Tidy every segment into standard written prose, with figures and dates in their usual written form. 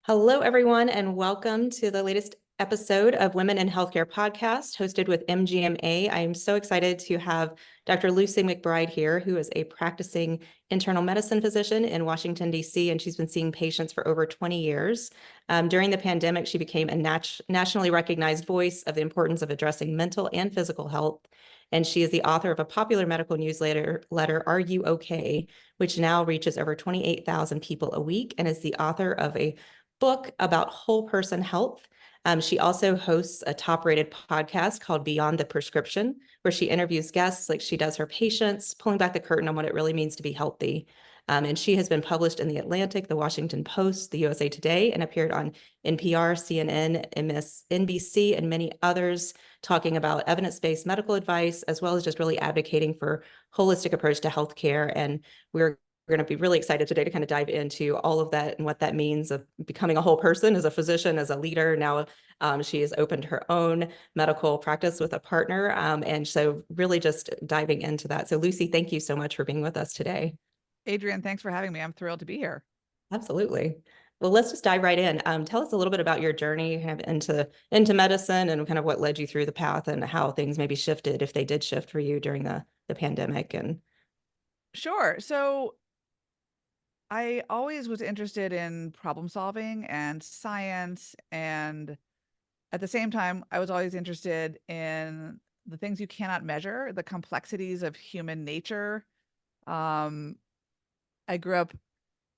Hello, everyone, and welcome to the latest episode of Women in Healthcare podcast hosted with MGMA. I am so excited to have Dr. Lucy McBride here, who is a practicing internal medicine physician in Washington, D.C., and she's been seeing patients for over 20 years. During the pandemic, she became a nationally recognized voice of the importance of addressing mental and physical health. And she is the author of a popular medical newsletter, Are You Okay?, which now reaches over 28,000 people a week, and is the author of a book about whole person health. She also hosts a top-rated podcast called Beyond the Prescription, where she interviews guests like she does her patients, pulling back the curtain on what it really means to be healthy. And she has been published in The Atlantic, The Washington Post, the USA Today, and appeared on NPR, CNN, NBC, and many others, talking about evidence-based medical advice, as well as just really advocating for holistic approach to healthcare. And we're going to be really excited today to kind of dive into all of that and what that means of becoming a whole person as a physician, as a leader. Now, she has opened her own medical practice with a partner. And so really just diving into that. So Lucy, thank you so much for being with us today. Adrienne, thanks for having me. I'm thrilled to be here. Absolutely. Well, let's just dive right in. Tell us a little bit about your journey kind of into medicine and kind of what led you through the path and how things maybe shifted, if they did shift for you during the pandemic. And Sure. So I always was interested in problem solving and science. And at the same time, I was always interested in the things you cannot measure, the complexities of human nature. I grew up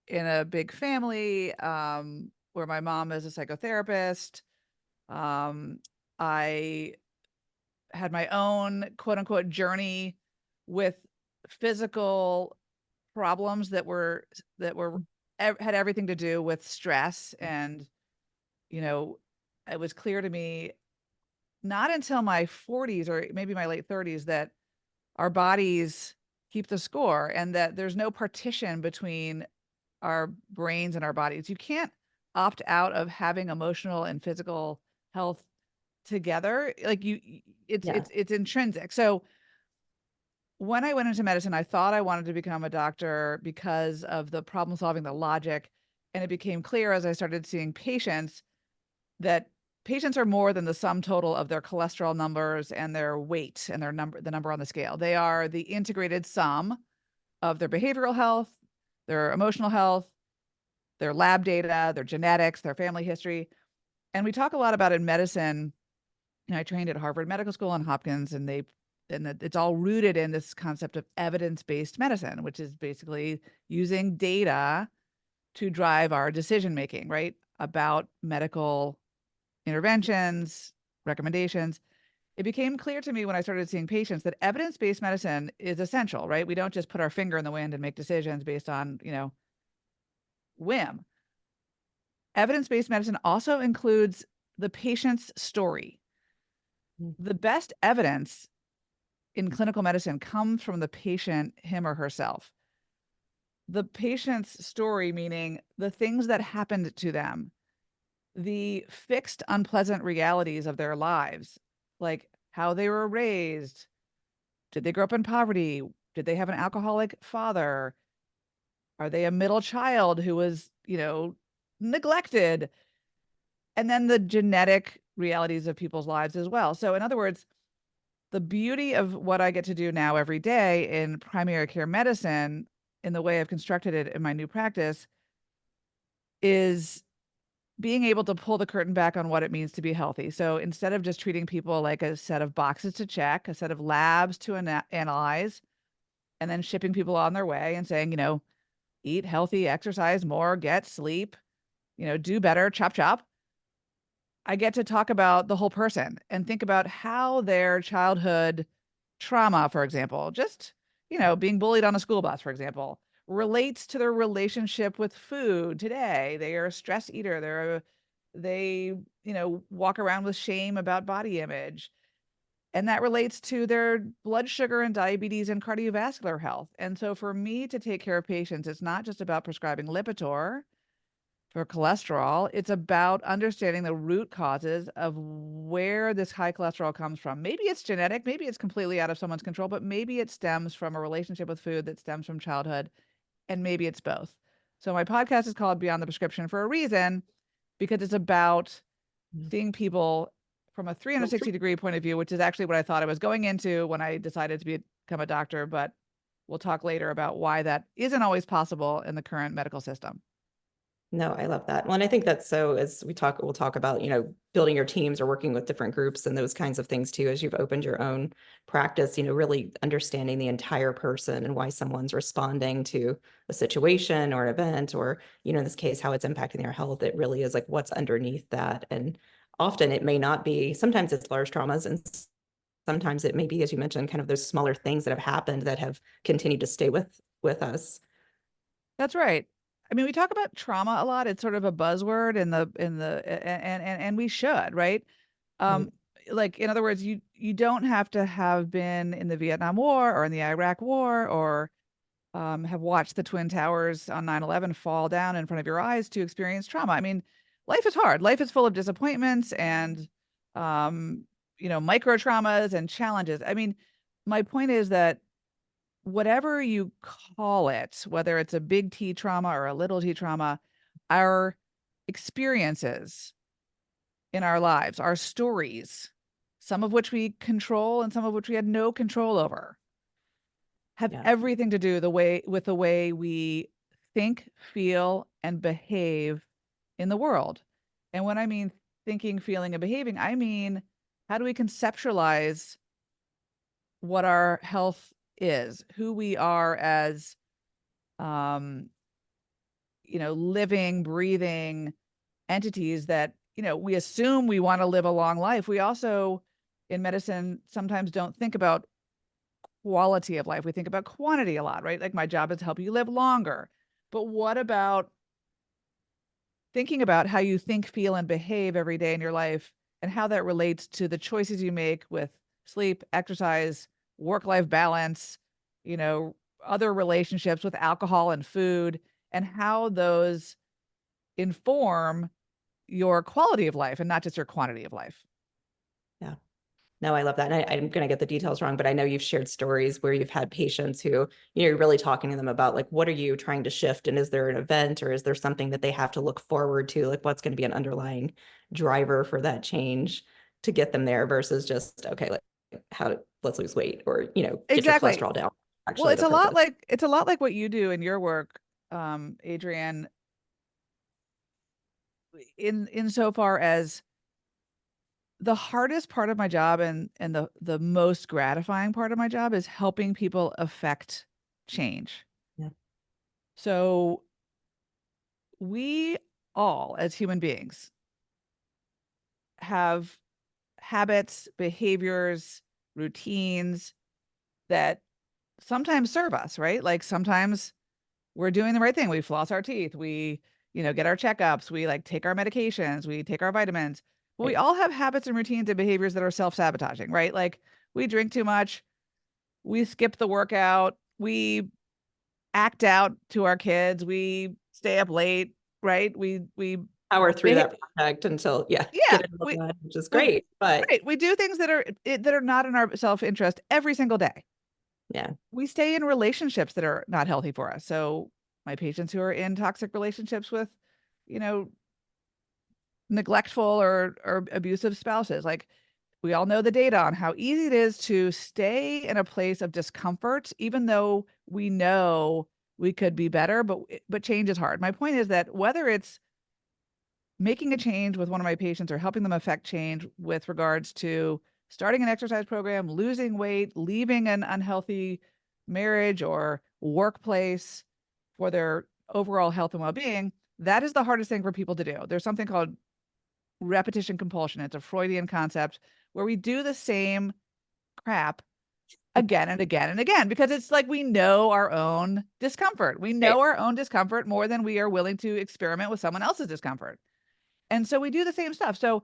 in a big family where my mom is a psychotherapist. I had my own quote unquote journey with physical problems that had everything to do with stress. And you know it was clear to me not until my 40s or maybe my late 30s that our bodies keep the score and that there's no partition between our brains and our bodies. You can't opt out of having emotional and physical health together. Like yeah, it's intrinsic. So when I went into medicine, I thought I wanted to become a doctor because of the problem solving, the logic. And it became clear as I started seeing patients that patients are more than the sum total of their cholesterol numbers and their weight and the number on the scale. They are the integrated sum of their behavioral health, their emotional health, their lab data, their genetics, their family history. And we talk a lot about in medicine. I trained at Harvard Medical School and Hopkins, and it's all rooted in this concept of evidence-based medicine, which is basically using data to drive our decision making, right? About medical interventions, recommendations. It became clear to me when I started seeing patients that evidence-based medicine is essential, right? We don't just put our finger in the wind and make decisions based on, whim. Evidence-based medicine also includes the patient's story. The best evidence in clinical medicine comes from the patient, him or herself. The patient's story, meaning the things that happened to them, the fixed, unpleasant realities of their lives, like how they were raised. Did they grow up in poverty? Did they have an alcoholic father? Are they a middle child who was, neglected? And then the genetic realities of people's lives as well. So, in other words, the beauty of what I get to do now every day in primary care medicine, in the way I've constructed it in my new practice, is being able to pull the curtain back on what it means to be healthy. So instead of just treating people like a set of boxes to check, a set of labs to analyze, and then shipping people on their way and saying, eat healthy, exercise more, get sleep, do better, chop, chop. I get to talk about the whole person and think about how their childhood trauma, for example, just, being bullied on a school bus, for example, relates to their relationship with food today. They are a stress eater. They, walk around with shame about body image. And that relates to their blood sugar and diabetes and cardiovascular health. And so for me to take care of patients, it's not just about prescribing Lipitor for cholesterol. It's about understanding the root causes of where this high cholesterol comes from. Maybe it's genetic, maybe it's completely out of someone's control, but maybe it stems from a relationship with food that stems from childhood, and maybe it's both. So my podcast is called Beyond the Prescription for a reason, because it's about Mhm. seeing people from a 360-degree point of view, which is actually what I thought I was going into when I decided to become a doctor. But we'll talk later about why that isn't always possible in the current medical system. No, I love that. Well, and I think that's so as we'll talk about, building your teams or working with different groups and those kinds of things too, as you've opened your own practice, really understanding the entire person and why someone's responding to a situation or an event, or, in this case, how it's impacting their health. It really is like what's underneath that. And often it may not be, sometimes it's large traumas, and sometimes it may be, as you mentioned, kind of those smaller things that have happened that have continued to stay with us. That's right. I mean, we talk about trauma a lot. It's sort of a buzzword and we should, right? Right. Um, like in other words, you don't have to have been in the Vietnam War or in the Iraq War or have watched the Twin Towers on 9/11 fall down in front of your eyes to experience trauma. I mean, life is hard. Life is full of disappointments and um, micro traumas and challenges. I mean, my point is that whatever you call it, whether it's a big T trauma or a little T trauma, our experiences in our lives, our stories, some of which we control and some of which we had no control over, have Yeah. everything to do with the way we think, feel, and behave in the world. And when I mean thinking, feeling, and behaving, I mean how do we conceptualize what our health is, who we are as um, living, breathing entities that, we assume we want to live a long life. We also, in medicine, sometimes don't think about quality of life. We think about quantity a lot, right? Like my job is to help you live longer. But what about thinking about how you think, feel, and behave every day in your life and how that relates to the choices you make with sleep, exercise, work-life balance, you know, other relationships with alcohol and food, and how those inform your quality of life and not just your quantity of life. Yeah. No, I love that. And I'm going to get the details wrong, but I know you've shared stories where you've had patients who, you're really talking to them about like, what are you trying to shift? And is there an event or is there something that they have to look forward to? Like, what's going to be an underlying driver for that change to get them there versus just, okay, like let's lose weight or, get your Exactly. cholesterol down. Well, Actually, the purpose. it's a lot like what you do in your work, Adrienne, in insofar as the hardest part of my job and the most gratifying part of my job is helping people affect change. Yeah. So we all, as human beings, have habits, behaviors, routines that sometimes serve us, right? Like sometimes we're doing the right thing. We floss our teeth. We, get our checkups. We like take our medications. We take our vitamins. But we Right. all have habits and routines and behaviors that are self-sabotaging, right? Like we drink too much. We skip the workout. We act out to our kids. We stay up late, right? We Power through beha- that project until, yeah, yeah, get it all done, which is we great. But right. We do things that are not in our self-interest every single day. yeah, We stay in relationships that are not healthy for us. So my patients who are in toxic relationships with, you know, neglectful or abusive spouses, like we all know the data on how easy it is to stay in a place of discomfort, even though we know we could be better, but change is hard. My point is that whether it's making a change with one of my patients or helping them affect change with regards to starting an exercise program, losing weight, leaving an unhealthy marriage or workplace for their overall health and well-being, that is the hardest thing for people to do. There's something called repetition compulsion. It's a Freudian concept where we do the same crap again and again and again because it's like we know our own discomfort. We right. know our own discomfort more than we are willing to experiment with someone else's discomfort. And so we do the same stuff. So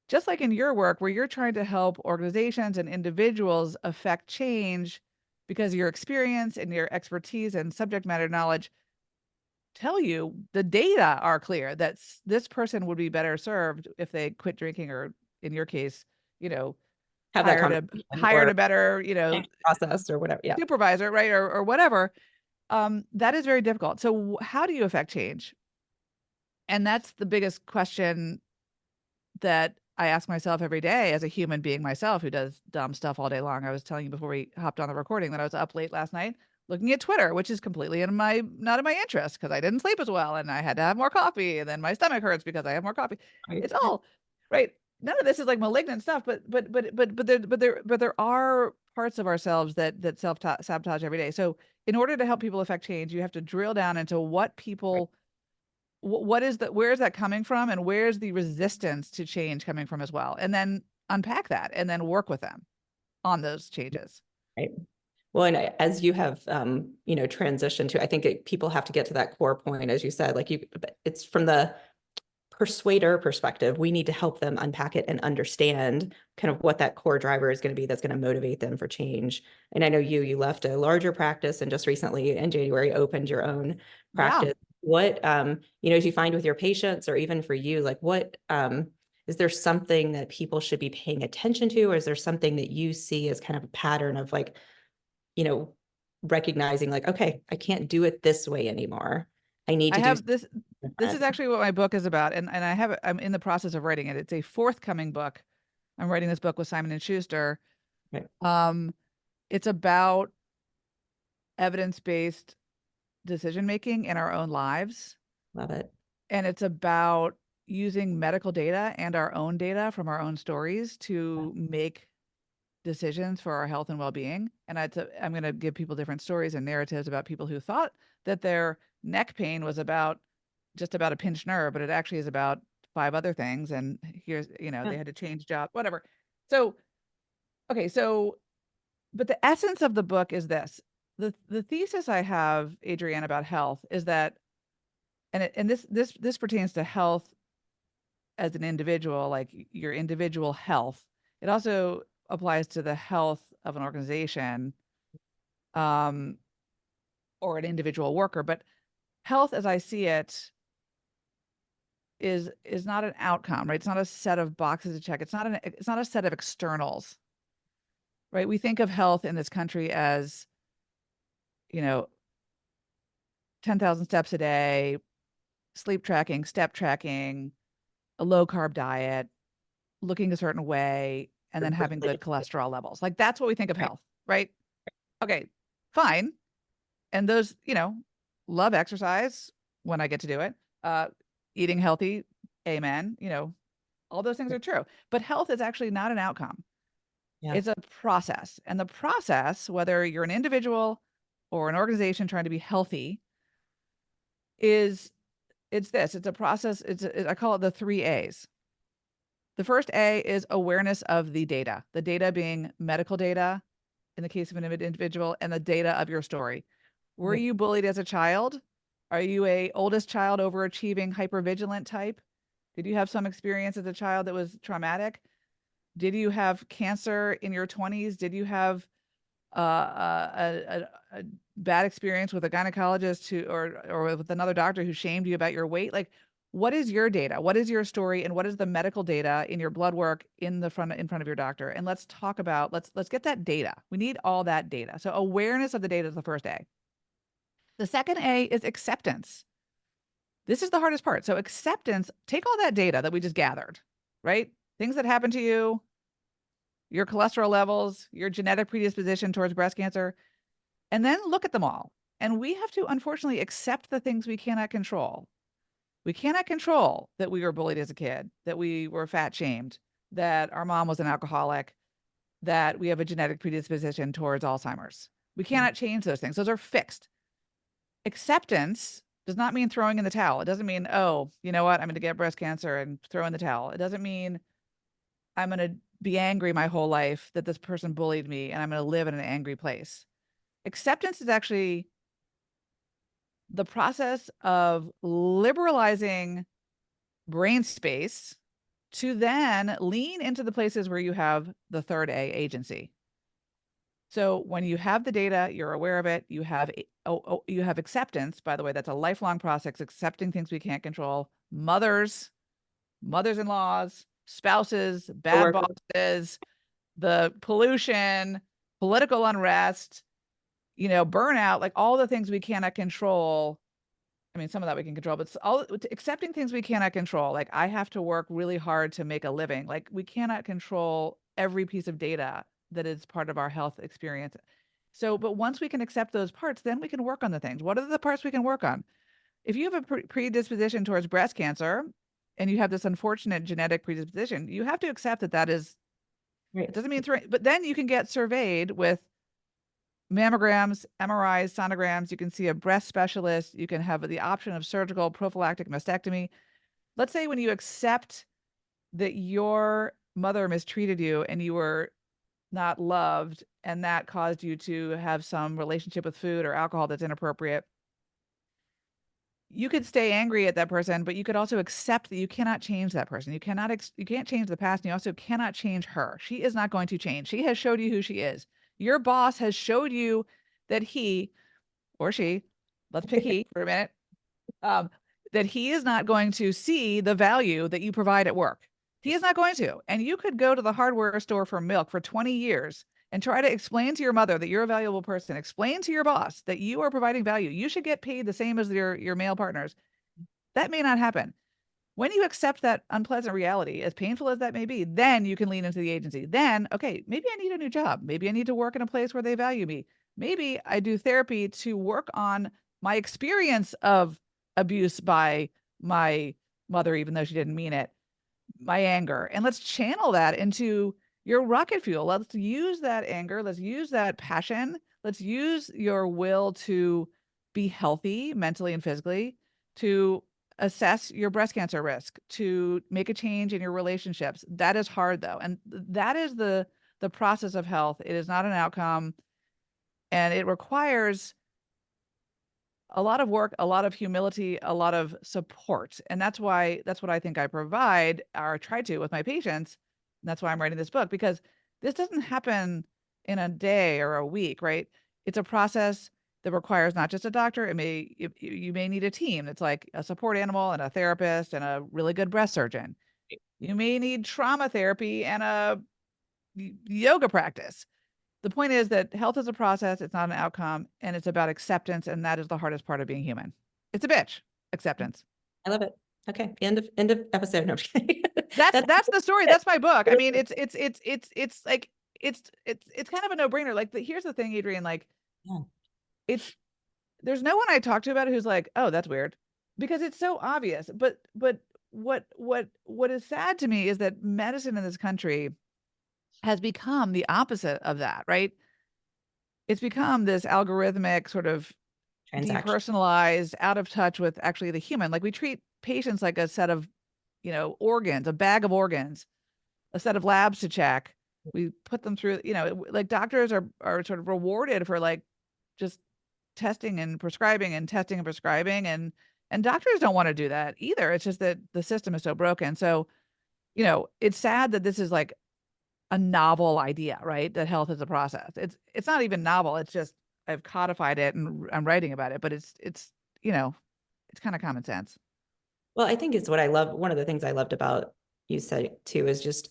just like in your work where you're trying to help organizations and individuals affect change because of your experience and your expertise and subject matter knowledge tell you the data are clear that this person would be better served if they quit drinking or in your case, you know, Have that conversation hired or a better, change the process or whatever. Yeah. supervisor, right? Or whatever. That is very difficult. So how do you affect change? And that's the biggest question that I ask myself every day as a human being myself who does dumb stuff all day long. I was telling you before we hopped on the recording that I was up late last night looking at Twitter, which is completely not in my interest because I didn't sleep as well and I had to have more coffee and then my stomach hurts because I have more coffee. Right. It's all right. None of this is like malignant stuff, but there are parts of ourselves that self sabotage every day. So in order to help people affect change, you have to drill down into what people what is where is that coming from and where's the resistance to change coming from as well, and then unpack that and then work with them on those changes. Right. Well, and as you have, transitioned to, I think people have to get to that core point, as you said, like it's from the persuader perspective, we need to help them unpack it and understand kind of what that core driver is going to be that's going to motivate them for change. And I know you left a larger practice and just recently in January opened your own Yeah. practice. What, as you find with your patients or even for you, like what, is there something that people should be paying attention to, or is there something that you see as kind of a pattern of like, you know, recognizing like, okay, I can't do it this way anymore. I need I to do have something this is different. actually what my book is about, and I'm in the process of writing it. It's a forthcoming book. I'm writing this book with Simon and Schuster. Right. um it's about evidence-based decision making in our own lives, Love it. and it's about using medical data and our own data from our own stories to make decisions for our health and well-being. And I'm going to give people different stories and narratives about people who thought that their neck pain was about just about a pinched nerve, but it actually is about five other things. And here's, Yeah. they had to change job, whatever. So, okay. So, but the essence of the book is this. The thesis I have, Adrienne, about health is that, and this pertains to health as an individual, like your individual health. It also applies to the health of an organization, um, or an individual worker. But health, as I see it, is not an outcome, right? It's not a set of boxes to check. It's not a set of externals, right? We think of health in this country as, you know, 10,000 steps a day, sleep tracking, step tracking, a low carb diet, looking a certain way, and then having good cholesterol levels. Like that's what we think of Right. health, right? Okay, fine. And those, love exercise when I get to do it. Uh, Eating healthy, amen. All those things are true. But health is actually not an outcome. Yeah. It's a process. And the process, whether you're an individual or an organization trying to be healthy, is it's this. It's a process. I call it the 3 A's. The first A is awareness of the data being medical data in the case of an individual, and the data of your story. Were Right. you bullied as a child? Are you a oldest child overachieving hypervigilant type? Did you have some experience as a child that was traumatic? Did you have cancer in your 20s? Did you have a bad experience with a gynecologist or with another doctor who shamed you about your weight? Like, what is your data? What is your story? And what is the medical data in your blood work in front of your doctor? And let's talk about let's get that data. We need all that data. So awareness of the data is the first A. The second A is acceptance. This is the hardest part. So acceptance, take all that data that we just gathered, right? Things that happen to you, your cholesterol levels, your genetic predisposition towards breast cancer, and then look at them all. And we have to unfortunately accept the things we cannot control. We cannot control that we were bullied as a kid, that we were fat shamed, that our mom was an alcoholic, that we have a genetic predisposition towards Alzheimer's. We Yeah. cannot change those things. Those are fixed. Acceptance does not mean throwing in the towel. It doesn't mean, oh, you know what, I'm going to get breast cancer and throw in the towel. It doesn't mean I'm going to be angry my whole life that this person bullied me and I'm going to live in an angry place. Acceptance is actually the process of liberalizing brain space to then lean into the places where you have the third A, agency. So when you have the data, you're aware of it, you have acceptance. By the way, that's a lifelong process, accepting things we can't control. Mothers-in-laws, spouses, bad Coworker. bosses, the pollution, political unrest, burnout, like all the things we cannot control. I mean, some of that we can control, but accepting things we cannot control. Like I have to work really hard to make a living. Like we cannot control every piece of data that is part of our health experience. So, but once we can accept those parts, then we can work on the things. What are the parts we can work on? If you have a predisposition towards breast cancer and you have this unfortunate genetic predisposition, you have to accept that that is, Right. it doesn't mean it's, but then you can get surveyed with mammograms, MRIs, sonograms. You can see a breast specialist. You can have the option of surgical prophylactic mastectomy. Let's say when you accept that your mother mistreated you and you were not loved, and that caused you to have some relationship with food or alcohol that's inappropriate. You could stay angry at that person, but you could also accept that you cannot change that person. You can't change the past, and you also cannot change her. She is not going to change. She has showed you who she is. Your boss has showed you that he or she, let's pick he for a minute, um, that he is not going to see the value that you provide at work. He is not going to. And you could go to the hardware store for milk for 20 years and try to explain to your mother that you're a valuable person, explain to your boss that you are providing value. You should get paid the same as your male partners. That may not happen. When you accept that unpleasant reality, as painful as that may be, then you can lean into the agency. Then, okay, maybe I need a new job. Maybe I need to work in a place where they value me. Maybe I do therapy to work on my experience of abuse by my mother, even though she didn't mean it, my anger. And let's channel that into your rocket fuel. Let's use that anger. Let's use that passion. Let's use your will to be healthy mentally and physically, to assess your breast cancer risk, to make a change in your relationships. That is hard though. And that is the process of health. It is not an outcome, and it requires a lot of work, a lot of humility, a lot of support. And that's what I think I provide or try to with my patients. And that's why I'm writing this book, because this doesn't happen in a day or a week, right? It's a process that requires not just a doctor. You may need a team. It's like a support animal and a therapist and a really good breast surgeon. You may need trauma therapy and a yoga practice. The point is that health is a process, it's not an outcome, and it's about acceptance, and that is the hardest part of being human. It's a bitch, acceptance. I love it. Okay. End of episode. No, I'm just kidding. That's the story. That's my book. I mean, it's like it's kind of a no-brainer. Like here's the thing, Adrienne, like Yeah. it's there's no one I talk to about it who's like, "Oh, that's weird." Because it's so obvious. But what is sad to me is that medicine in this country has become the opposite of that, right? It's become this algorithmic sort of Transaction. depersonalized, out of touch with actually the human. Like we treat patients like a set of, organs, a bag of organs, a set of labs to check. We put them through, like doctors are sort of rewarded for like just testing and prescribing and testing and prescribing, and doctors don't want to do that either. It's just that the system is so broken. So, it's sad that this is like a novel idea, right? That health is a process. It's not even novel. It's just I've codified it and I'm writing about it, but it's kind of common sense. Well, I think it's what I love. One of the things I loved about you said too is just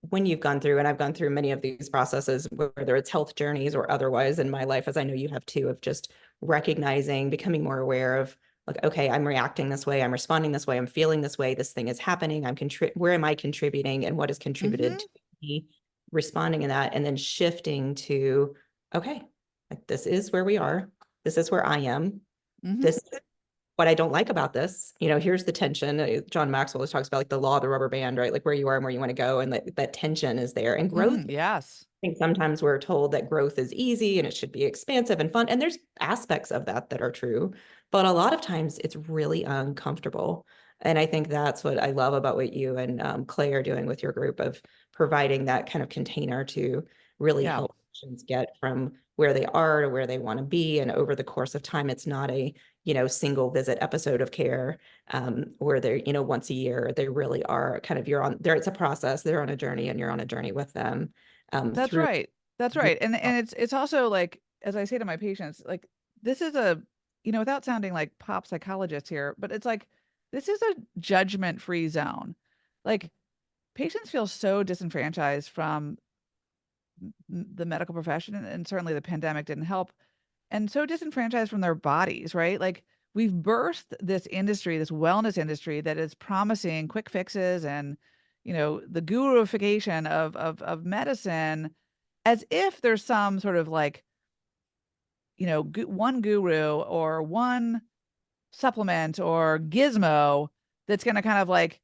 when you've gone through, and I've gone through many of these processes, whether it's health journeys or otherwise in my life, as I know you have too, of just recognizing, becoming more aware of like, okay, I'm reacting this way, I'm responding this way, I'm feeling this way, this thing is happening, where am I contributing and what has contributed Mm-hmm. to me responding in that, and then shifting to, okay, like this is where we are, this is where I am, Mm-hmm. this is what I don't like about this, here's the tension. John Maxwell always talks about like the law of the rubber band, right? Like where you are and where you want to go. And that tension is there. And growth, Mm-hmm. Yes. I think sometimes we're told that growth is easy and it should be expansive and fun. And there's aspects of that that are true. But a lot of times it's really uncomfortable. And I think that's what I love about what you and Clay are doing with your group of providing that kind of container to really Yeah. help patients get from where they are to where they want to be. And over the course of time, it's not a single visit episode of care where they're, once a year, they really are kind of, you're on there. It's a process. They're on a journey and you're on a journey with them That's through. right. That's right. And it's also like, as I say to my patients, like this is a, without sounding like pop psychologist here, but it's like this is a judgment-free zone. Like patients feel so disenfranchised from the medical profession, and certainly the pandemic didn't help, and so disenfranchised from their bodies, right? Like we've birthed this industry, this wellness industry that is promising quick fixes and, the guruification of medicine, as if there's some sort of like, one guru or one supplement or gizmo that's going to kind of like,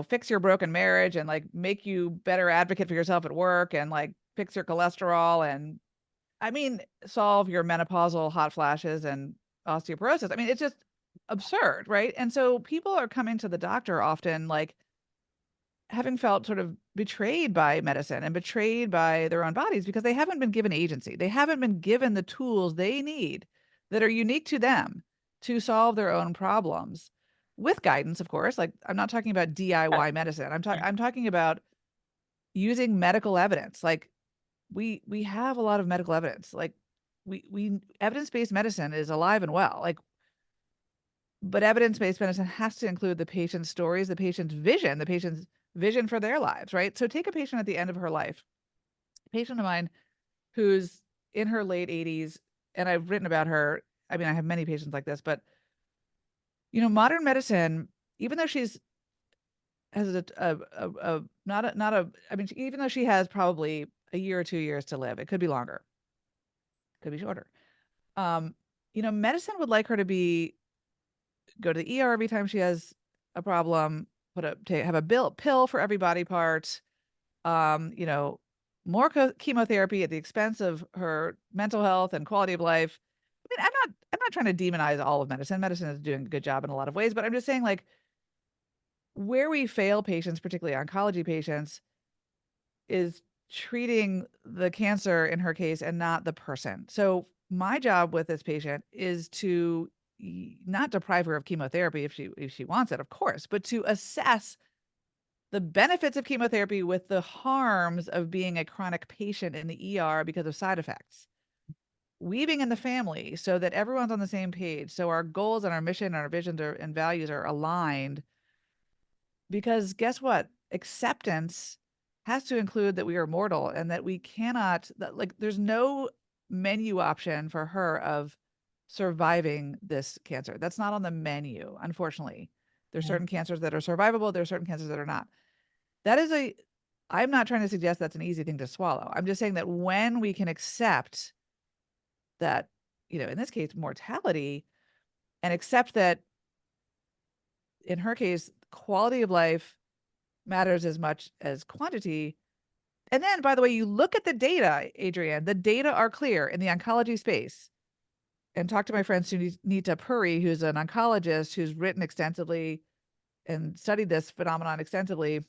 fix your broken marriage and like make you better advocate for yourself at work and like fix your cholesterol and solve your menopausal hot flashes and osteoporosis. I mean, it's just absurd, right? And so people are coming to the doctor often like having felt sort of betrayed by medicine and betrayed by their own bodies because they haven't been given agency. They haven't been given the tools they need that are unique to them to solve their own problems with guidance, of course. Like I'm not talking about DIY medicine. I'm talking about using medical evidence. Like we have a lot of medical evidence. Like we evidence-based medicine is alive and well. Like, but evidence-based medicine has to include the patient's stories, the patient's vision for their lives, right? So take a patient at the end of her life, a patient of mine who's in her late 80s, and I've written about her. I mean, I have many patients like this, but modern medicine, even though she's has a not a not a I mean, even though she has probably a year or 2 years to live, it could be longer, could be shorter. Um, medicine would like her to go to the ER every time she has a problem, have a pill for every body part, um, you know, more chemotherapy at the expense of her mental health and quality of life. I mean, I'm not trying to demonize all of medicine. Medicine is doing a good job in a lot of ways, but I'm just saying like where we fail patients, particularly oncology patients, is treating the cancer in her case and not the person. So my job with this patient is to not deprive her of chemotherapy if she wants it, of course, but to assess the benefits of chemotherapy with the harms of being a chronic patient in the ER because of side effects. Weaving in the family so that everyone's on the same page. So our goals and our mission and our visions and values are aligned. Because guess what? Acceptance has to include that we are mortal and that we cannot, that like, there's no menu option for her of surviving this cancer. That's not on the menu, unfortunately. There's Yeah. certain cancers that are survivable, there's certain cancers that are not. That is I'm not trying to suggest that's an easy thing to swallow. I'm just saying that when we can accept that, in this case, mortality, and accept that in her case, quality of life matters as much as quantity. And then, by the way, you look at the data, Adrienne, the data are clear in the oncology space. And talk to my friend Sunita Puri, who's an oncologist who's written extensively and studied this phenomenon extensively.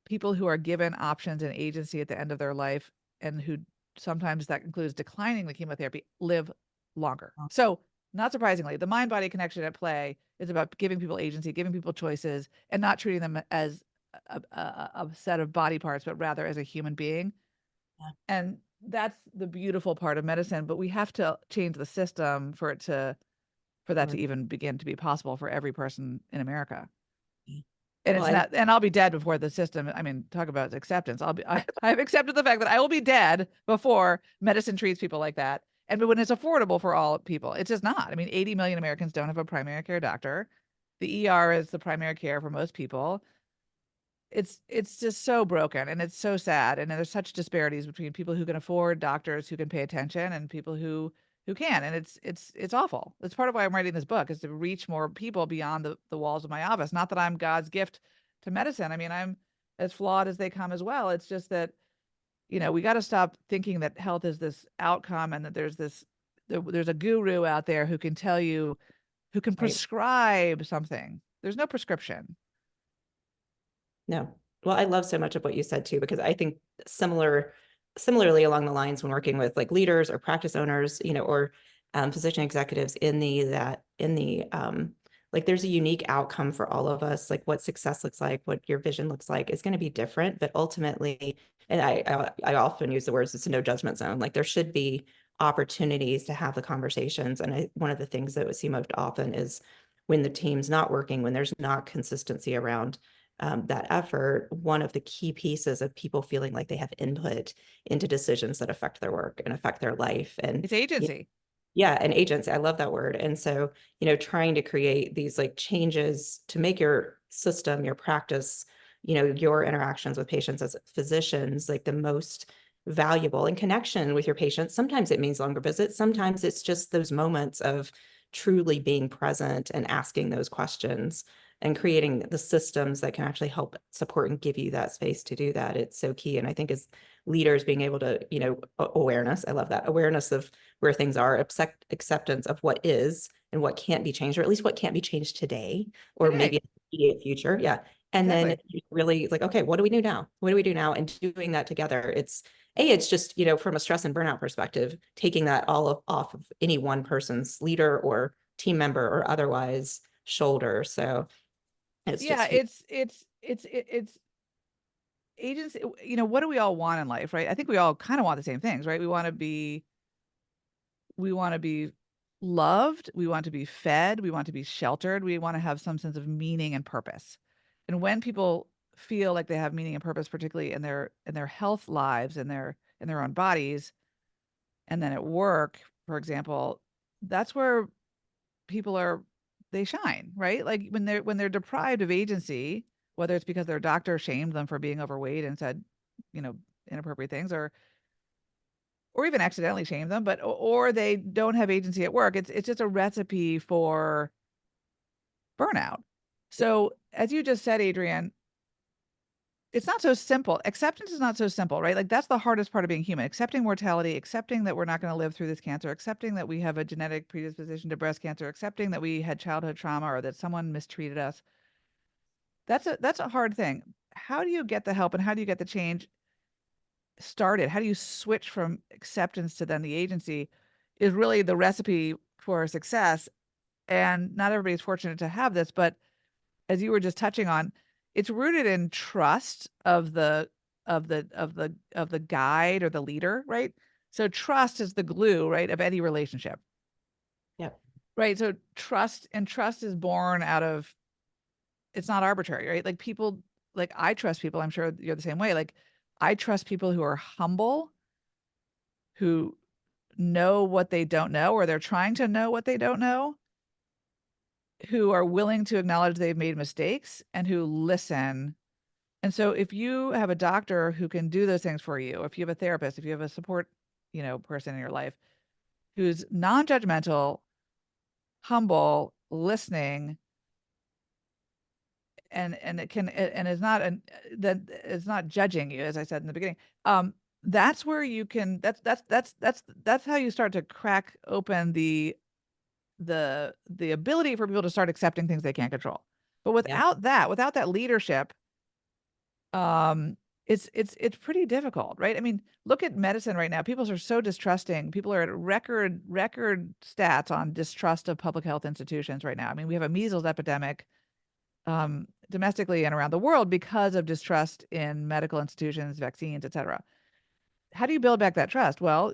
People who are given options and agency at the end of their life and who sometimes that includes declining the chemotherapy live longer. So not surprisingly, the mind body connection at play is about giving people agency, giving people choices, and not treating them as a set of body parts, but rather as a human being. Yeah. And that's the beautiful part of medicine, but we have to change the system for that to even begin to be possible for every person in America. And Well, it's not, and I'll be dead before the system. I mean, talk about acceptance. I've accepted the fact that I will be dead before medicine treats people like that. And but when it's affordable for all people, it's just not. I mean, 80 million Americans don't have a primary care doctor. The ER is the primary care for most people. It's just so broken and it's so sad. And there's such disparities between people who can afford doctors who can pay attention and people who can. And it's awful. That's part of why I'm writing this book, is to reach more people beyond the walls of my office. Not that I'm God's gift to medicine. I mean, I'm as flawed as they come as well. It's just that, we got to stop thinking that health is this outcome and that there's a guru out there who can tell you, who can right. prescribe something. There's no prescription. No. Well, I love so much of what you said too, because I think similarly along the lines when working with like leaders or practice owners, or physician executives like there's a unique outcome for all of us. Like what success looks like, what your vision looks like is going to be different, but ultimately, and I often use the words, it's a no judgment zone. Like there should be opportunities to have the conversations. And one of the things that we see most often is when the team's not working, when there's not consistency around that effort, one of the key pieces of people feeling like they have input into decisions that affect their work and affect their life. And It's agency. Yeah, and agency. I love that word. And so, trying to create these like changes to make your system, your practice, your interactions with patients as physicians, like the most valuable in connection with your patients. Sometimes it means longer visits. Sometimes it's just those moments of truly being present and asking those questions and creating the systems that can actually help support and give you that space to do that. It's so key. And I think as leaders being able to, awareness, I love that awareness of where things are, acceptance of what is and what can't be changed, or at least what can't be changed today, or maybe Today. in the immediate future. Yeah. And then Exactly. really like, okay, what do we do now? What do we do now? And doing that together, it's just, from a stress and burnout perspective, taking that off of any one person's leader or team member or otherwise shoulder. So it's Yeah, just huge. it's agency. What do we all want in life, right? I think we all kind of want the same things, right? We want to be loved, we want to be fed, we want to be sheltered, we want to have some sense of meaning and purpose. And when people feel like they have meaning and purpose, particularly in their health lives, in their own bodies, and then at work, for example, that's where people they shine, right? Like when they're deprived of agency, whether it's because their doctor shamed them for being overweight and said, you know, inappropriate things, or even accidentally shame them, but or they don't have agency at work. It's just a recipe for burnout. So as you just said, Adrienne, it's not so simple. Acceptance is not so simple, right? Like that's the hardest part of being human. Accepting mortality, accepting that we're not going to live through this cancer, accepting that we have a genetic predisposition to breast cancer, accepting that we had childhood trauma or that someone mistreated us. That's a hard thing. How do you get the help and how do you get the change started? How do you switch from acceptance to then the agency is really the recipe for success. And not everybody's fortunate to have this, but as you were just touching on, it's rooted in trust of the guide or the leader, right? So trust is the glue, right, of any relationship. Yeah. Right. So trust is born out of it's not arbitrary, right? Like people like I trust people, I'm sure you're the same way. Like I trust people who are humble, who know what they don't know, or they're trying to know what they don't know, who are willing to acknowledge they've made mistakes and who listen. And so if you have a doctor who can do those things for you, if you have a therapist, if you have a support, person in your life who's non-judgmental, humble, listening, and it can and is not an that is not judging you, as I said in the beginning. That's where you can that's how you start to crack open the ability for people to start accepting things they can't control. But Yeah. without that leadership, um, it's pretty difficult, right? I mean, look at medicine right now. People are so distrusting. People are at record stats on distrust of public health institutions right now. I mean, we have a measles epidemic domestically and around the world because of distrust in medical institutions, vaccines, et cetera. How do you build back that trust? Well,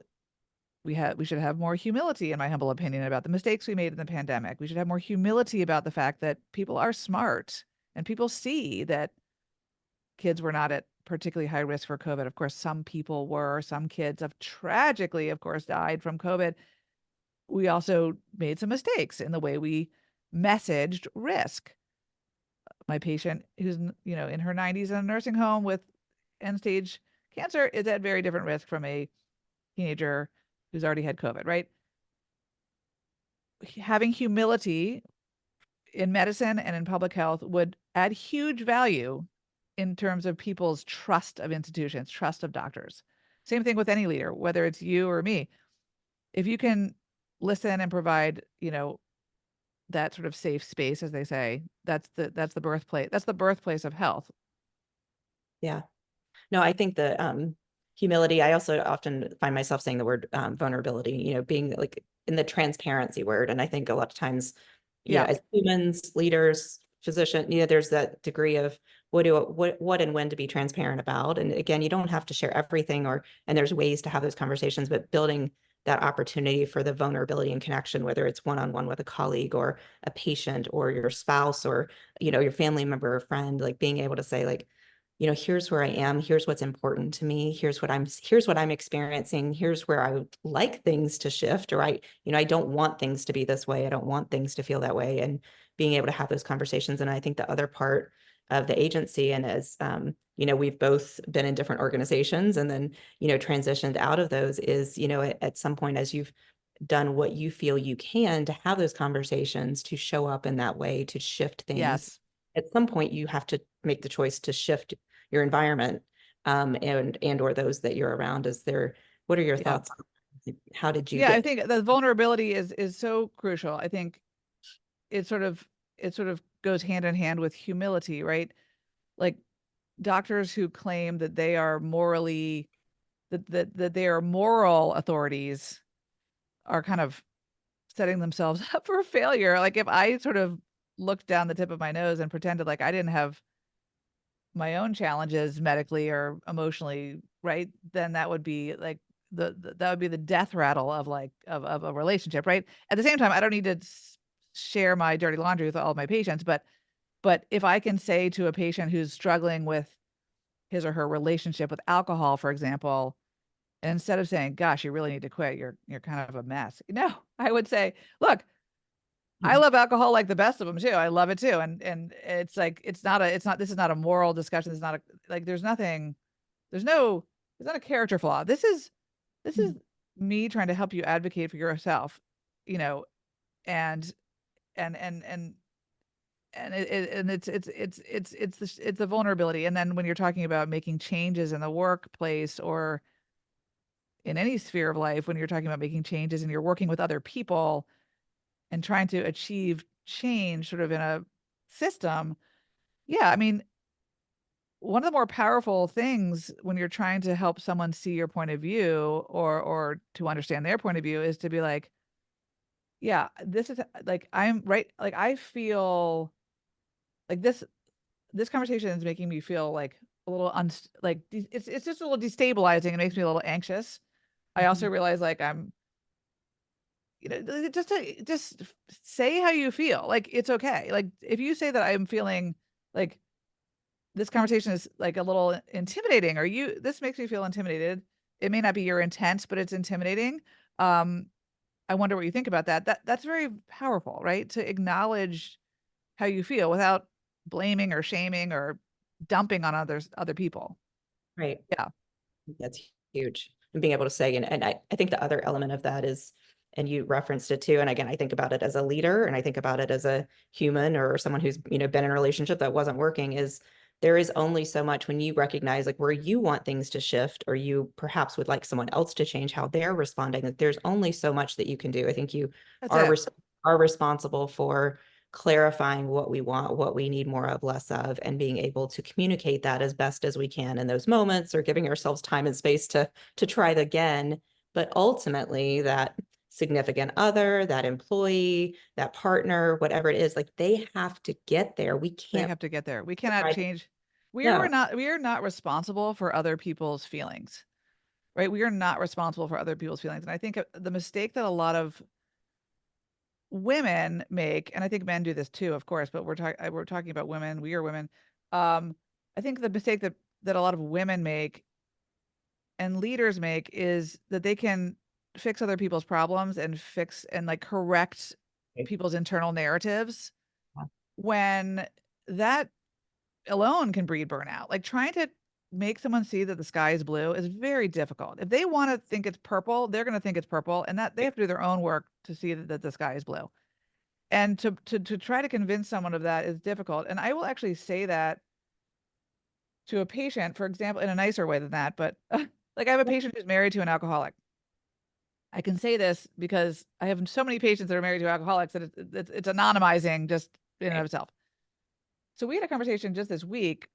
we should have more humility, in my humble opinion, about the mistakes we made in the pandemic. We should have more humility about the fact that people are smart and people see that kids were not at particularly high risk for COVID. Of course, some people were. Some kids have tragically, of course, died from COVID. We also made some mistakes in the way we messaged risk. My patient, who's in her 90s in a nursing home with end stage cancer, is at very different risk from a teenager who's already had COVID. Right? Having humility in medicine and in public health would add huge value in terms of people's trust of institutions, trust of doctors. Same thing with any leader, whether it's you or me. If you can listen and provide, that sort of safe space, as they say, that's the birthplace. That's the birthplace of health. Yeah. No, I think the humility, I also often find myself saying the word vulnerability, being like in the transparency word. And I think a lot of times, Yeah. as humans, leaders, physician, there's that degree of what and when to be transparent about. And again, you don't have to share everything and there's ways to have those conversations, but building that opportunity for the vulnerability and connection, whether it's one-on-one with a colleague or a patient or your spouse or, your family member or friend, like being able to say like, here's where I am, here's what's important to me, here's what I'm experiencing, here's where I would like things to shift, or I don't want things to be this way. I don't want things to feel that way. And being able to have those conversations. And I think the other part of the agency, and as we've both been in different organizations and then, transitioned out of those, is, at some point, as you've done what you feel you can to have those conversations, to show up in that way, to shift things. Yes. At some point, you have to make the choice to shift your environment, and or those that you're around. What are your Yeah. thoughts on how did you Yeah, I get? think the vulnerability is so crucial. I think it sort of goes hand in hand with humility, right? Like doctors who claim that they are morally that they are moral authorities are kind of setting themselves up for failure. Like if I sort of looked down the tip of my nose and pretended like I didn't have my own challenges medically or emotionally, right? Then that would be like that would be the death rattle of like of a relationship, right? At the same time, I don't need to share my dirty laundry with all of my patients, but if I can say to a patient who's struggling with his or her relationship with alcohol, for example, and instead of saying, "Gosh, you really need to quit. You're kind of a mess." No, I would say, "Look, I Mhm. love alcohol like the best of them too. I love it too." And it's like this is not a moral discussion. It's not a like there's no it's not a character flaw. This is me trying to help you advocate for yourself, you know, and and and and and it's the vulnerability. And then when you're talking about making changes in the workplace or in any sphere of life, when you're talking about making changes and you're working with other people and trying to achieve change sort of in a system, yeah, I mean, one of the more powerful things when you're trying to help someone see your point of view or to understand their point of view is to be like, yeah, this is like I'm right, like I feel like this conversation is making me feel like a little it's just a little destabilizing. It makes me a little anxious. I also Mhm. realize like I'm just say how you feel. Like it's okay. Like if you say that I'm feeling like this conversation is like a little intimidating or this makes me feel intimidated. It may not be your intent, but it's intimidating. Um, I wonder what you think about that. That's very powerful, right? To acknowledge how you feel without blaming or shaming or dumping on other people. Right. Yeah. That's huge. And being able to say, and I think the other element of that is, and you referenced it too. And again, I think about it as a leader and I think about it as a human or someone who's, been in a relationship that wasn't working, is there is only so much when you recognize like where you want things to shift, or you perhaps would like someone else to change how they're responding, that there's only so much that you can do. I think you That's are, it. are responsible for clarifying what we want, what we need more of, less of, and being able to communicate that as best as we can in those moments, or giving ourselves time and space to try it again. But ultimately, that significant other, that employee, that partner, whatever it is, like they have to get there. We They can't have to get there. We cannot try. change. No, We are not responsible for other people's feelings, right? We are not responsible for other people's feelings. And I think the mistake that a lot of women make, and I think men do this too, of course, but we're talking about women. We are women. Um, I think the mistake that a lot of women make and leaders make is that they can fix other people's problems and fix and like correct people's internal narratives when that alone can breed burnout. Like trying to make someone see that the sky is blue is very difficult. If they want to think it's purple, they're going to think it's purple, and that they have to do their own work to see that the sky is blue. And to try to convince someone of that is difficult. And I will actually say that to a patient, for example, in a nicer way than that. But like I have a patient who's married to an alcoholic. I can say this because I have so many patients that are married to alcoholics that it's anonymizing just in and of itself. So we had a conversation just this week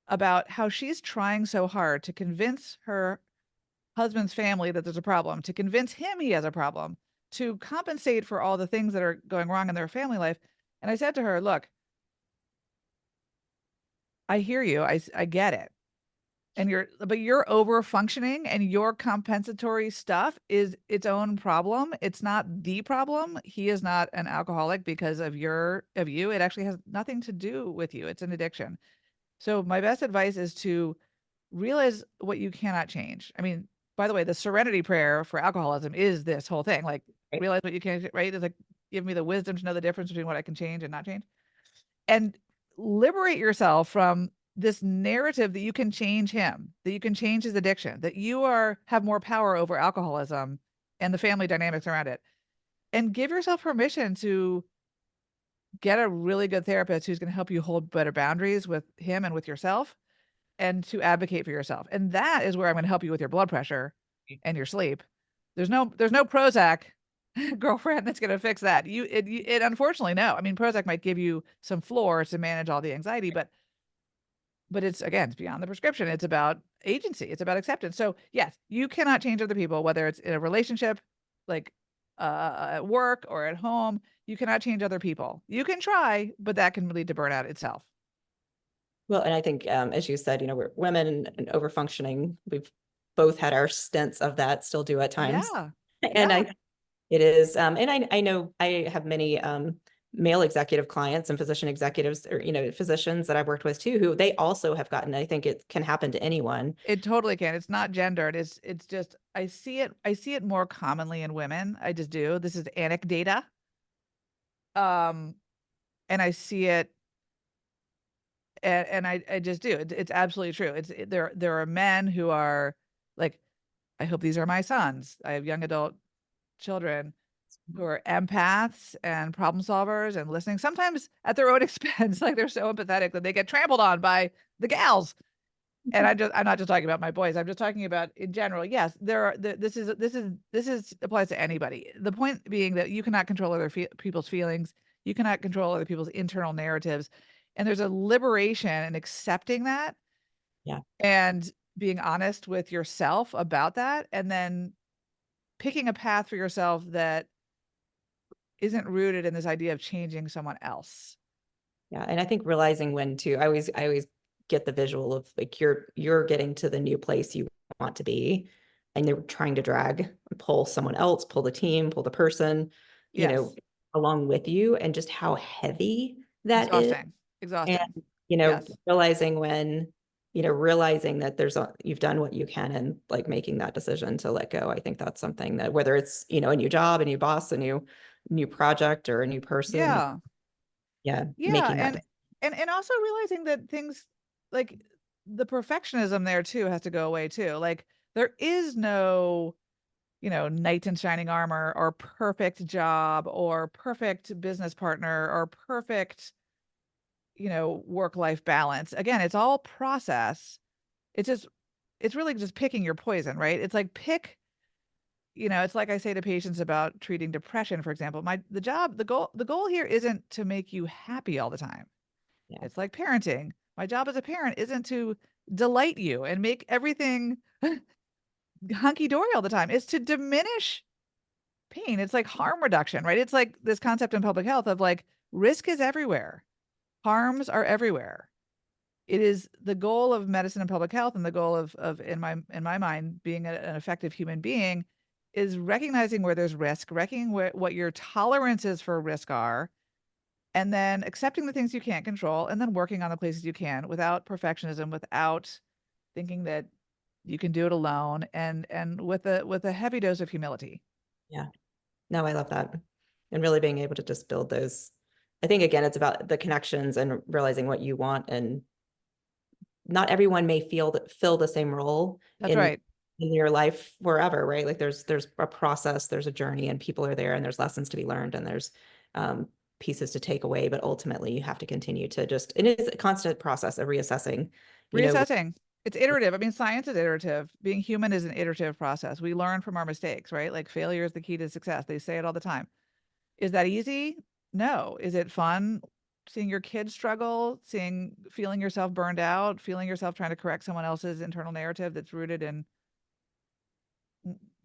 about how she's trying so hard to convince her husband's family that there's a problem, to convince him he has a problem, to compensate for all the things that are going wrong in their family life. And I said to her, look, I hear you. I get it. And but you're over functioning and your compensatory stuff is its own problem. It's not the problem. He is not an alcoholic because of you. It actually has nothing to do with you. It's an addiction. So my best advice is to realize what you cannot change. I mean, by the way, the serenity prayer for alcoholism is this whole thing. Like, Right. realize what you can't, right? It's like, give me the wisdom to know the difference between what I can change and not change. And liberate yourself from this narrative that you can change him, that you can change his addiction, that you have more power over alcoholism and the family dynamics around it. And give yourself permission to get a really good therapist who's going to help you hold better boundaries with him and with yourself, and to advocate for yourself. And that is where I'm going to help you with your blood pressure and your sleep. There's no Prozac girlfriend that's going to fix that. It unfortunately, no. I mean, Prozac might give you some floors to manage all the anxiety, but it's, again, it's beyond the prescription. It's about agency. It's about acceptance. So yes, you cannot change other people, whether it's in a relationship, like at work or at home. You cannot change other people. You can try, but that can lead to burnout itself. Well, and I think, as you said, we're women and over functioning. We've both had our stints of that, still do at times. Yeah. And Yeah. it is, and I know I have many male executive clients and physician executives, or physicians that I've worked with too, who they also have gotten. I think it can happen to anyone. It totally can. It's not gendered. It's just, I see it more commonly in women. I just do. This is anecdata. Um, and I see it, and I just do. It's absolutely true. There are men who are like, I hope these are my sons. I have young adult children who are empaths and problem solvers and listening, sometimes at their own expense. Like, they're so empathetic that they get trampled on by the gals. And I'm not just talking about my boys. I'm just talking about in general. Yes, this is applies to anybody. The point being that you cannot control other people's feelings. You cannot control other people's internal narratives. And there's a liberation in accepting that, Yeah. and being honest with yourself about that, and then picking a path for yourself that isn't rooted in this idea of changing someone else. Yeah. And I think realizing when to, I always get the visual of like you're getting to the new place you want to be, and they're trying to drag, pull someone else, pull the team, pull the person, you know, Yes. along with you, and just how heavy that is. Exhausting. And, Exhausting. Yes. realizing when, realizing that you've done what you can, and like making that decision to let go. I think that's something that, whether it's, a new job, a new boss, a new project, or a new person. Yeah. Yeah. Yeah. Making that. And also realizing that things, like, the perfectionism there too has to go away too. Like, there is no, knight in shining armor, or perfect job, or perfect business partner, or perfect, work-life balance. Again, it's all process. It's really just picking your poison, right? It's like, it's like I say to patients about treating depression, for example. The goal here isn't to make you happy all the time. Yeah. It's like parenting. My job as a parent isn't to delight you and make everything hunky dory all the time. It's to diminish pain. It's like harm reduction, right? It's like this concept in public health of, like, risk is everywhere. Harms are everywhere. It is the goal of medicine and public health, and the goal of in my mind, being an effective human being, is recognizing where there's risk, recognizing what your tolerances for risk are, and then accepting the things you can't control, and then working on the places you can, without perfectionism, without thinking that you can do it alone, and with a heavy dose of humility. Yeah. No, I love that. And really being able to just build those. I think again, it's about the connections and realizing what you want, and not everyone may fill the same role That's in right. your life forever, right? Like there's a process, there's a journey, and people are there, and there's lessons to be learned, and there's pieces to take away, but ultimately you have to continue to just, it is a constant process of reassessing, you know. Reassessing. It's iterative. I mean, science is iterative. Being human is an iterative process. We learn from our mistakes, right? Like, failure is the key to success. They say it all the time. Is that easy? No. Is it fun seeing your kids struggle, feeling yourself burned out, feeling yourself trying to correct someone else's internal narrative that's rooted in,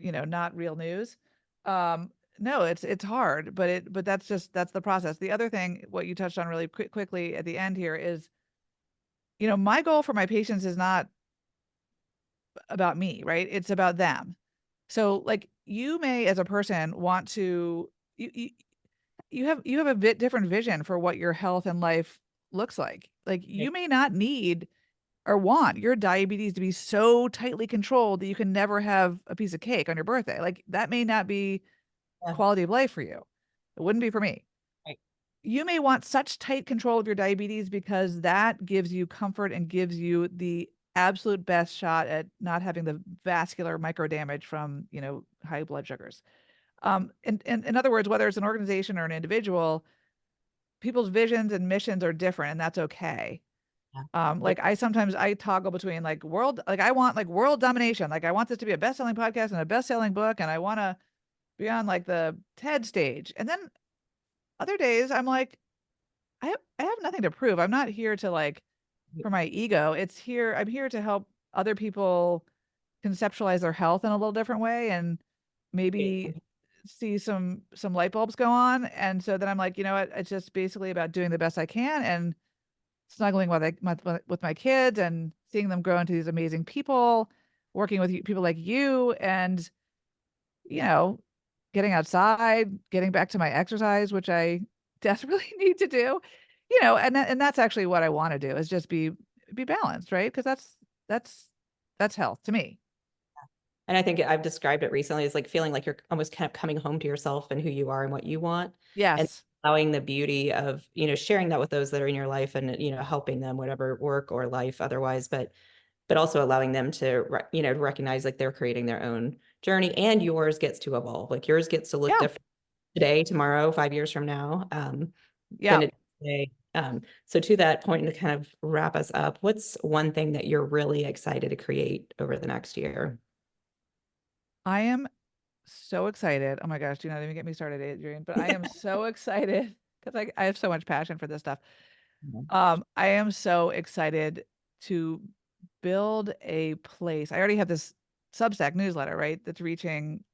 not real news? No, it's hard, but that's the process. The other thing, what you touched on really quickly at the end here, is, my goal for my patients is not about me, right? It's about them. So, like, you may, as a person, want to, you have a bit different vision for what your health and life looks like. Like you may not need or want your diabetes to be so tightly controlled that you can never have a piece of cake on your birthday. Like that may not be Yeah. quality of life for you. It wouldn't be for me. Right. You may want such tight control of your diabetes because that gives you comfort and gives you the absolute best shot at not having the vascular micro damage from, high blood sugars. And in other words, whether it's an organization or an individual, people's visions and missions are different, and that's okay. Yeah. Like I toggle between like I want like world domination. Like I want this to be a best-selling podcast and a best-selling book, and I want to be on like the TED stage. And then other days I'm like, I have nothing to prove. I'm not here to like for my ego. I'm here to help other people conceptualize their health in a little different way and maybe see some light bulbs go on. And so then I'm like, you know what? It's just basically about doing the best I can and snuggling with my kids and seeing them grow into these amazing people, working with people like you, and you know, getting outside, getting back to my exercise, which I desperately need to do. And that's actually what I want to do is just be balanced, right? Because that's health to me. And I think I've described it recently as like feeling like you're almost kind of coming home to yourself and who you are and what you want, and Yes. allowing the beauty of, sharing that with those that are in your life and, helping them, whatever work or life otherwise, but also allowing them to, to recognize like they're creating their own journey and yours gets to evolve. Like yours gets to look Yeah. different today, tomorrow, 5 years from now, Yeah. than it today. So to that point, and to kind of wrap us up, what's one thing that you're really excited to create over the next year? I am so excited. Oh my gosh, do not even get me started, Adrienne. But I am so excited because I have so much passion for this stuff. Mhm. I am so excited to build a place. I already have this Substack newsletter, right? That's reaching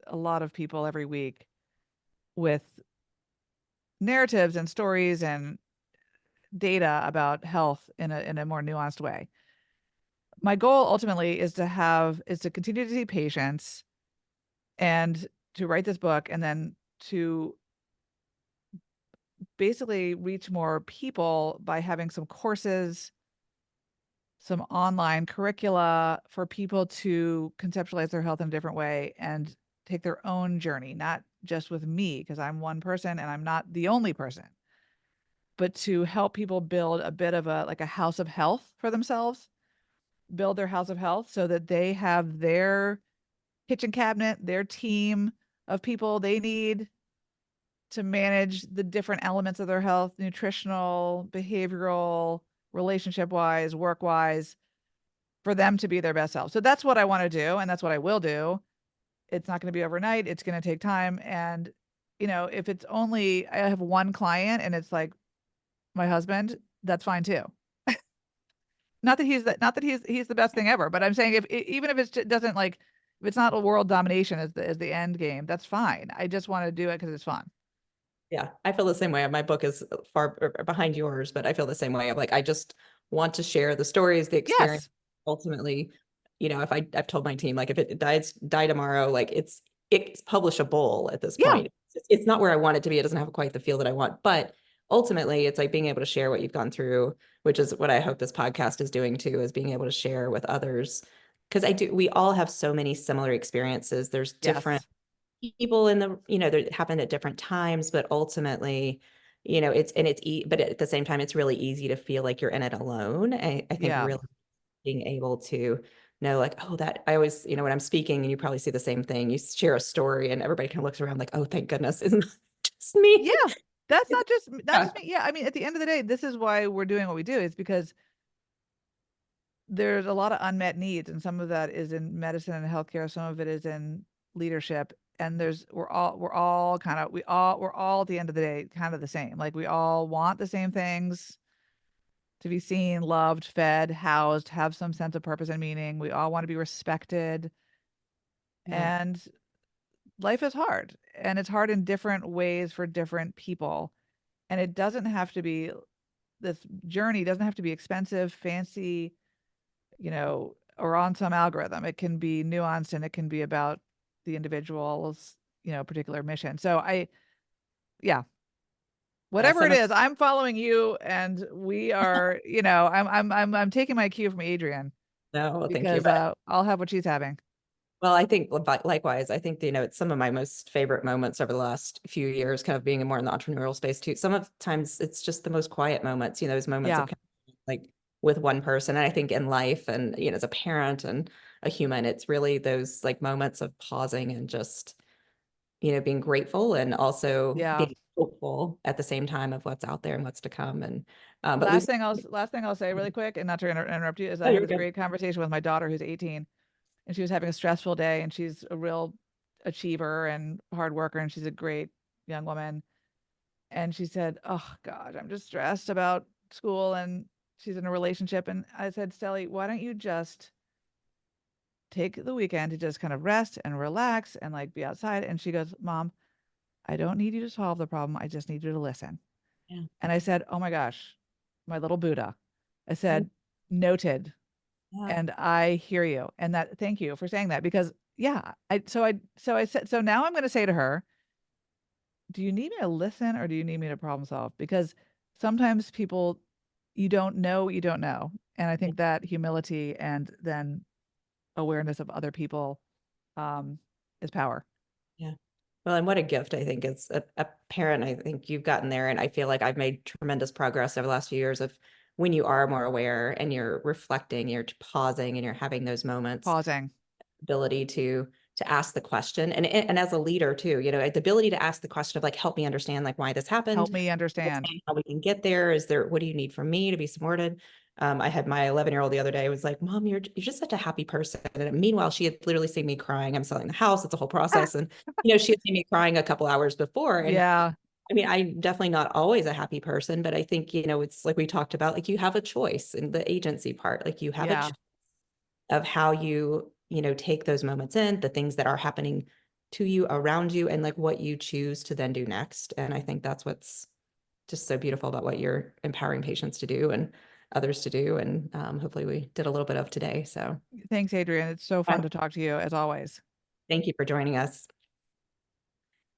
a lot of people every week with narratives and stories and data about health in a more nuanced way. My goal ultimately is to continue to see patients and to write this book and then to basically reach more people by having some courses, some online curricula for people to conceptualize their health in a different way and take their own journey, not just with me, because I'm one person and I'm not the only person, but to help people build a bit of a house of health for themselves, build their house of health so that they have their kitchen cabinet, their team of people they need to manage the different elements of their health, nutritional, behavioral, relationship wise, work wise, for them to be their best self. So that's what I want to do. And that's what I will do. It's not going to be overnight. It's going to take time. And, if it's only, I have one client and it's like my husband, that's fine too. Not that he's the best thing ever, but I'm saying even if it doesn't like, if it's not a world domination as the end game, that's fine. I just want to do it because it's fun. Yeah, I feel the same way. My book is far behind yours, but I feel the same way. Like, I just want to share the stories, the experience. Yes. Ultimately, if I've told my team, like if it die tomorrow, like it's publishable at this Yeah. point. It's not where I want it to be. It doesn't have quite the feel that I want, but ultimately it's like being able to share what you've gone through, which is what I hope this podcast is doing too, is being able to share with others. Because we all have so many similar experiences. There's different Yes. people in the, that happened at different times, but ultimately, but at the same time, it's really easy to feel like you're in it alone. I think Yeah. really being able to know like, oh, that I always, when I'm speaking, and you probably see the same thing, you share a story and everybody kind of looks around like, oh, thank goodness, isn't just me. Yeah. That's It's, not yeah, just me. Yeah. I mean, at the end of the day, this is why we're doing what we do, is because there's a lot of unmet needs, and some of that is in medicine and healthcare, some of it is in leadership. And we're all at the end of the day kind of the same. Like we all want the same things: to be seen, loved, fed, housed, have some sense of purpose and meaning. We all want to be respected. yeah, And life is hard, and it's hard in different ways for different people. And it doesn't have to be this journey doesn't have to be expensive, fancy, or on some algorithm. It can be nuanced and it can be about the individual's, particular mission. So yeah, Whatever it some of, is, I'm following you, and we are, I'm taking my cue from Adrienne no, thank you. because But I'll have what she's having. well, I think likewise, I think, it's some of my most favorite moments over the last few years, kind of being more in the entrepreneurial space too. Some of times it's just the most quiet moments, those moments Yeah. of like with one person. And I think in life and, as a parent and a human, it's really those like moments of pausing and just, being grateful and also Yeah. being hopeful at the same time of what's out there and what's to come. And, but Last Lucy, thing I'll say really quick, and not to interrupt you, is oh, I had you're this good. great conversation with my daughter who's 18, and she was having a stressful day, and she's a real achiever and hard worker, and she's a great young woman. And she said, "Oh God, I'm just stressed about school," and she's in a relationship. And I said, "Stelly, why don't you just take the weekend to just kind of rest and relax and like be outside?" And she goes, "Mom, I don't need you to solve the problem. I just need you to listen." Yeah. And I said, "Oh my gosh, my little Buddha." I Yeah. said, "Noted." Yeah. And I hear you. And that, thank you for saying that, because yeah, so I said, so now I'm going to say to her, "Do you need me to listen or do you need me to problem solve?" Because sometimes people, you don't know what you don't know. And I think that humility and then awareness of other people um, is power. Yeah. Well, and what a gift I think as a parent. I think you've gotten there, and I feel like I've made tremendous progress over the last few years of when you are more aware and you're reflecting, you're pausing, and you're having those moments, Pausing. ability to ask the question, and as a leader too, the ability to ask the question of like, help me understand like why this happened, Help me understand. how we can get there. Is there, what do you need from me to be supported? I had my 11-year-old the other day was like, Mom, you're just such a happy person. And meanwhile, she had literally seen me crying. I'm selling the house. It's a whole process. And, she had seen me crying a couple hours before. And Yeah. I mean, I'm definitely not always a happy person, but I think, it's like we talked about, like you have a choice in the agency part. Like you have a Yeah. choice of how you, take those moments in, the things that are happening to you, around you, and like what you choose to then do next. And I think that's what's just so beautiful about what you're empowering patients to do and others to do. And hopefully we did a little bit of today. So Thanks, Adrienne. It's so uh, fun to talk to you as always. thank you for joining us.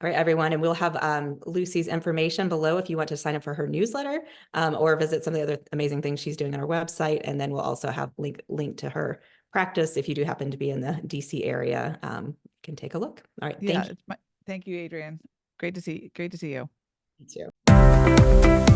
All right, everyone. And we'll have Lucy's information below if you want to sign up for her newsletter or visit some of the other amazing things she's doing on her website. And then we'll also have link to her practice. If you do happen to be in the DC area, you can take a look. All right. Yeah. Thank you. Thank you, Adrienne. Great to see you. You too.